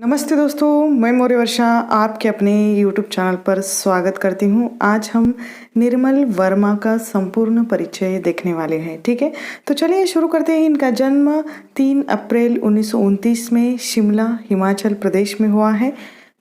नमस्ते दोस्तों, मैं मौर्य वर्षा आपके अपने YouTube चैनल पर स्वागत करती हूँ। आज हम निर्मल वर्मा का संपूर्ण परिचय देखने वाले हैं। ठीक है, तो चलिए शुरू करते हैं। इनका जन्म 3 अप्रैल 1929 में शिमला, हिमाचल प्रदेश में हुआ है।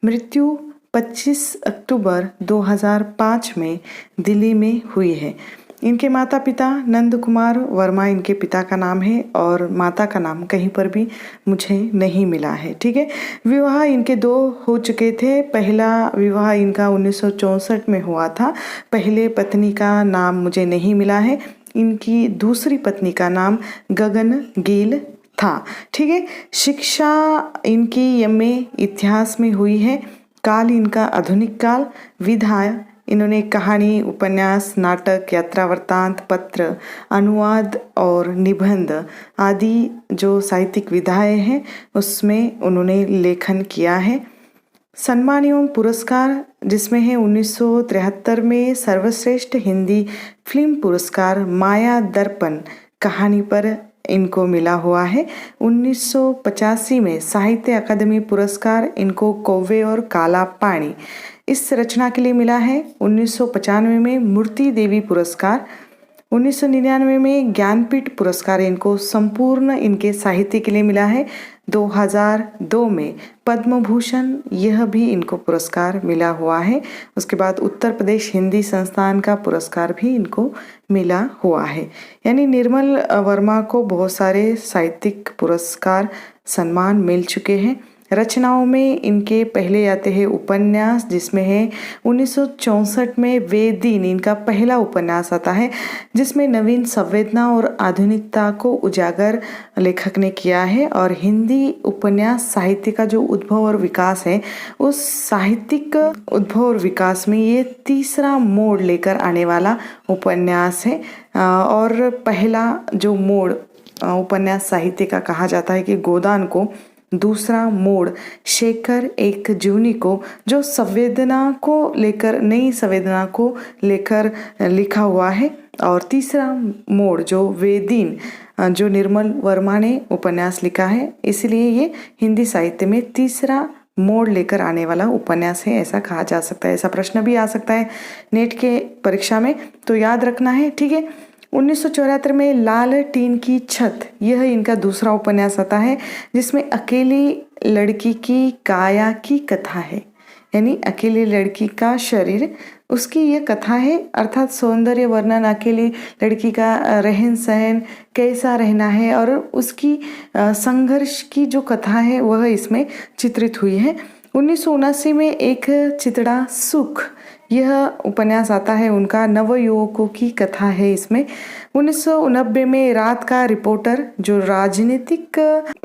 मृत्यु 25 अक्टूबर 2005 में दिल्ली में हुई है। इनके माता पिता नंद कुमार वर्मा इनके पिता का नाम है और माता का नाम कहीं पर भी मुझे नहीं मिला है। ठीक है, विवाह इनके 2 हो चुके थे। पहला विवाह इनका 1964 में हुआ था। पहले पत्नी का नाम मुझे नहीं मिला है। इनकी दूसरी पत्नी का नाम गगन गील था। ठीक है, शिक्षा इनकी एमए इतिहास में हुई है। काल इनका आधुनिक काल। विधा इन्होंने कहानी, उपन्यास, नाटक, यात्रा वृत्तांत, पत्र, अनुवाद और निबंध आदि जो साहित्यिक विधाएं हैं उसमें उन्होंने लेखन किया है। सम्मान एवं पुरस्कार जिसमें है 1973 में सर्वश्रेष्ठ हिंदी फिल्म पुरस्कार माया दर्पण कहानी पर इनको मिला हुआ है। 1985 में साहित्य अकादमी पुरस्कार इनको कौवे और काला पानी इस रचना के लिए मिला है। 1995 में मूर्ति देवी पुरस्कार, 1999 में ज्ञानपीठ पुरस्कार इनको संपूर्ण इनके साहित्य के लिए मिला है। 2002 में पद्म भूषण यह भी इनको पुरस्कार मिला हुआ है। उसके बाद उत्तर प्रदेश हिंदी संस्थान का पुरस्कार भी इनको मिला हुआ है। यानी निर्मल वर्मा को बहुत सारे साहित्यिक पुरस्कार सम्मान मिल चुके हैं। रचनाओं में इनके पहले आते हैं उपन्यास, जिसमें है 1964 में वे दिन इनका पहला उपन्यास आता है, जिसमें नवीन संवेदना और आधुनिकता को उजागर लेखक ने किया है। और हिंदी उपन्यास साहित्य का जो उद्भव और विकास है, उस साहित्यिक उद्भव और विकास में ये तीसरा मोड़ लेकर आने वाला उपन्यास है। और पहला जो मोड़ उपन्यास साहित्य का कहा जाता है कि गोदान को, दूसरा मोड़ शेखर एक जीवनी को जो संवेदना को लेकर, नई संवेदना को लेकर लिखा हुआ है। और तीसरा मोड़ जो वे दिन जो निर्मल वर्मा ने उपन्यास लिखा है, इसलिए ये हिंदी साहित्य में तीसरा मोड़ लेकर आने वाला उपन्यास है, ऐसा कहा जा सकता है। ऐसा प्रश्न भी आ सकता है नेट के परीक्षा में, तो याद रखना है। ठीक है, 1974 में लाल टीन की छत यह इनका दूसरा उपन्यास आता है, जिसमें अकेली लड़की की काया की कथा है। यानी अकेली लड़की का शरीर, उसकी यह कथा है, अर्थात सौंदर्य वर्णन, अकेली लड़की का रहन सहन, कैसा रहना है और उसकी संघर्ष की जो कथा है वह इसमें चित्रित हुई है। 1979 में एक चितड़ा सुख यह उपन्यास आता है, उनका नवयुवकों की कथा है इसमें। 1990 में रात का रिपोर्टर जो राजनीतिक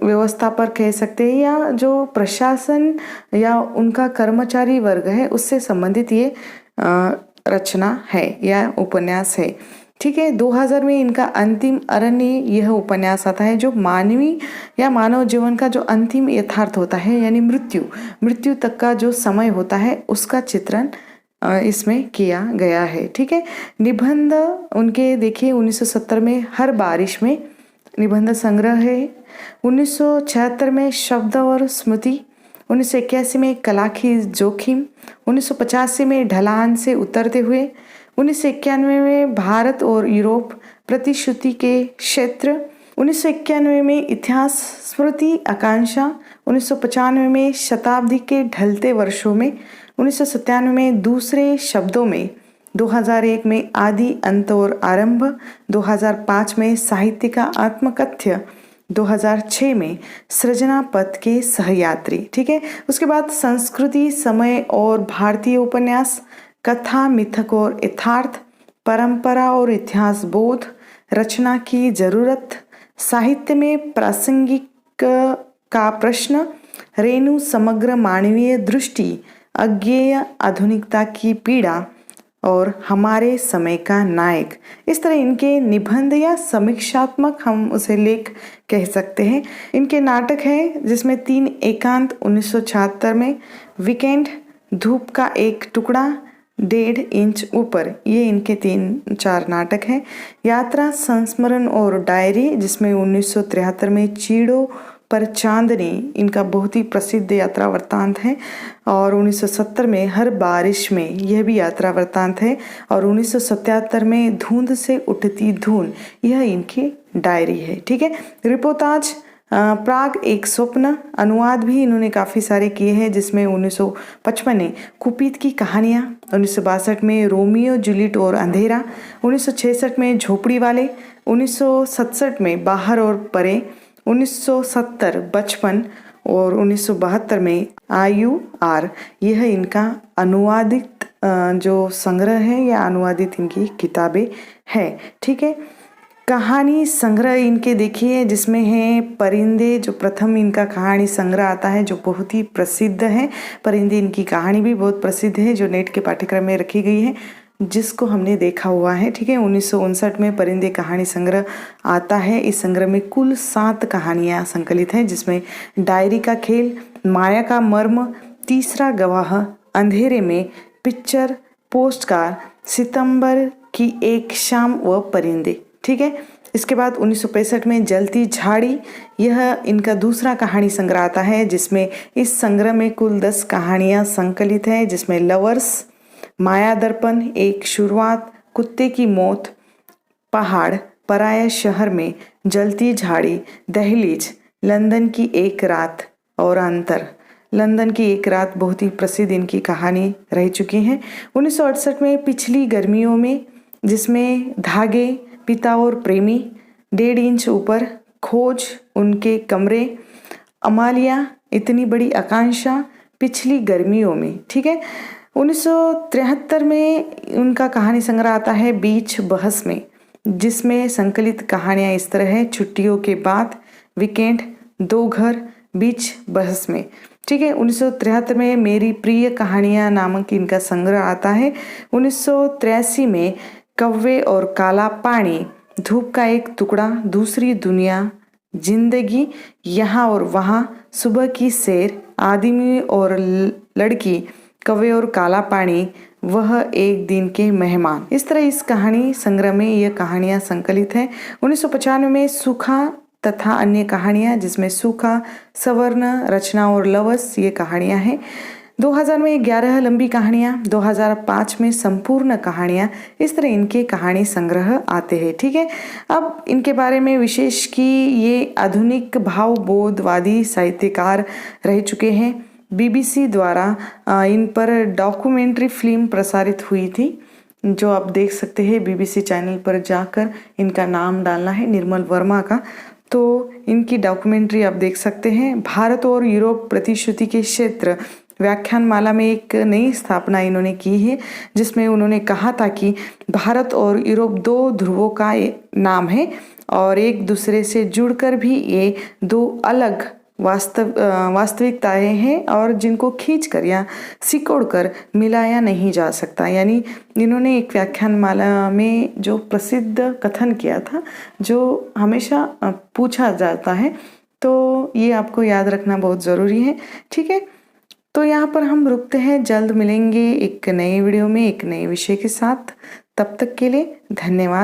व्यवस्था पर कह सकते हैं या जो प्रशासन या उनका कर्मचारी वर्ग है उससे संबंधित ये रचना है या उपन्यास है। ठीक है, 2000 में इनका अंतिम अरण्य यह उपन्यास आता है, जो मानवीय या मानव जीवन का जो अंतिम यथार्थ होता है, यानी मृत्यु तक का जो समय होता है उसका चित्रण इसमें किया गया है। ठीक है, निबंध उनके देखिए 1970 में हर बारिश में निबंध संग्रह है। 1976 में शब्द और स्मृति, 1981 में कला की जोखिम, 1985 में ढलान से उतरते हुए, 1991 में भारत और यूरोप प्रतिश्रुति के क्षेत्र, 1991 में इतिहास स्मृति आकांक्षा, 1995 में शताब्दी के ढलते वर्षों में, 1997 में दूसरे शब्दों में, 2001 में आदि अंत और आरंभ, 2005 में साहित्य का आत्मकथ्य, 2006 में सृजना पथ के सहयात्री। ठीक है, उसके बाद संस्कृति, समय और भारतीय उपन्यास, कथा, मिथक और यथार्थ, परंपरा और इतिहास बोध, रचना की जरूरत, साहित्य में प्रासंगिक का प्रश्न, रेणु समग्र मानवीय दृष्टि, अज्ञेय आधुनिकता की पीड़ा और हमारे समय का नायक। इस तरह इनके निबंध या समीक्षात्मक हम उसे लेख कह सकते हैं। इनके नाटक है जिसमें 3 एकांत 1976 में, वीकेंड, धूप का एक टुकड़ा, 1.5 इंच ऊपर, ये इनके 3-4 नाटक हैं। यात्रा, संस्मरण और डायरी जिसमें 1973 में चीड़ों पर चांदनी इनका बहुत ही प्रसिद्ध यात्रा वृत्तांत है। और 1970 में हर बारिश में यह भी यात्रा वृत्तांत है। और 1977 में धुंध से उठती धून यह इनकी डायरी है। ठीक है। रिपोर्टाज प्राग एक स्वप्न, अनुवाद भी इन्होंने काफ़ी सारे किए हैं, जिसमें 1955 में कुपित की कहानियाँ, 1962 में रोमियो जूलियट और अंधेरा, 1966 में झोपड़ी वाले, 1967 में बाहर और परे, 1970 बचपन और 1972 में IUR। यह इनका अनुवादित जो संग्रह है या अनुवादित इनकी किताबें हैं। ठीक है। कहानी संग्रह इनके देखिए, जिसमें है परिंदे, जो प्रथम इनका कहानी संग्रह आता है जो बहुत ही प्रसिद्ध है। परिंदे इनकी कहानी भी बहुत प्रसिद्ध है जो नेट के पाठ्यक्रम में रखी गई है, जिसको हमने देखा हुआ है। ठीक है। 1959 में परिंदे कहानी संग्रह आता है। इस संग्रह में कुल 7 कहानियाँ संकलित हैं, जिसमें डायरी का खेल, माया का मर्म, तीसरा गवाह, अंधेरे में, पिक्चर, पोस्टकार्ड, सितंबर की एक शाम व परिंदे। ठीक है। इसके बाद 1965 में जलती झाड़ी, यह इनका दूसरा कहानी संग्रह आता है, जिसमें इस संग्रह में कुल 10 कहानियाँ संकलित हैं, जिसमें लवर्स, माया दर्पण, एक शुरुआत, कुत्ते की मौत, पहाड़, पराया शहर में, जलती झाड़ी, दहलीज, लंदन की एक रात और अंतर। लंदन की एक रात बहुत ही प्रसिद्ध इनकी कहानी रह चुकी है। 1968 में पिछली गर्मियों में, जिसमें धागे, पिता और प्रेमी, 1.5 इंच ऊपर, खोज, उनके कमरे, अमालिया, इतनी बड़ी आकांक्षा, पिछली गर्मियों में। ठीक है। 1973 में उनका कहानी संग्रह आता है बीच बहस में, जिसमें संकलित कहानियाँ इस तरह है: छुट्टियों के बाद, वीकेंड, 2 घर, बीच बहस में। ठीक है। 1973 में मेरी प्रिय कहानियाँ नामक इनका संग्रह आता है। 1983 में कौवे और काला पानी, धूप का एक टुकड़ा, दूसरी दुनिया, जिंदगी, यहाँ और वहाँ, सुबह की सैर, आदमी और लड़की, कौवे और काला पानी, वह एक दिन के मेहमान। इस तरह इस कहानी संग्रह में यह कहानियाँ संकलित हैं। 1995 में सूखा तथा अन्य कहानियाँ, जिसमें सूखा, सवर्ण, रचना और लवस, ये कहानियाँ हैं। 2000 में 11 लंबी कहानियाँ, 2005 में संपूर्ण कहानियाँ, इस तरह इनके कहानी संग्रह आते हैं। ठीक है। अब इनके बारे में विशेष कि ये आधुनिक भावबोधवादी साहित्यकार रह चुके हैं। BBC द्वारा इन पर डॉक्यूमेंट्री फिल्म प्रसारित हुई थी, जो आप देख सकते हैं। BBC चैनल पर जाकर इनका नाम डालना है, निर्मल वर्मा का, तो इनकी डॉक्यूमेंट्री आप देख सकते हैं। भारत और यूरोप प्रतिश्रुति के क्षेत्र व्याख्यानमाला में एक नई स्थापना इन्होंने की है, जिसमें उन्होंने कहा था कि भारत और यूरोप 2 ध्रुवों का नाम है और एक दूसरे से जुड़कर भी ये 2 अलग वास्तविकताएं हैं और जिनको खींचकर या सिकोड़कर मिलाया नहीं जा सकता। यानी इन्होंने एक व्याख्यानमाला में जो प्रसिद्ध कथन किया था, जो हमेशा पूछा जाता है, तो ये आपको याद रखना बहुत ज़रूरी है। ठीक है। तो यहाँ पर हम रुकते हैं, जल्द मिलेंगे एक नए वीडियो में एक नए विषय के साथ। तब तक के लिए धन्यवाद।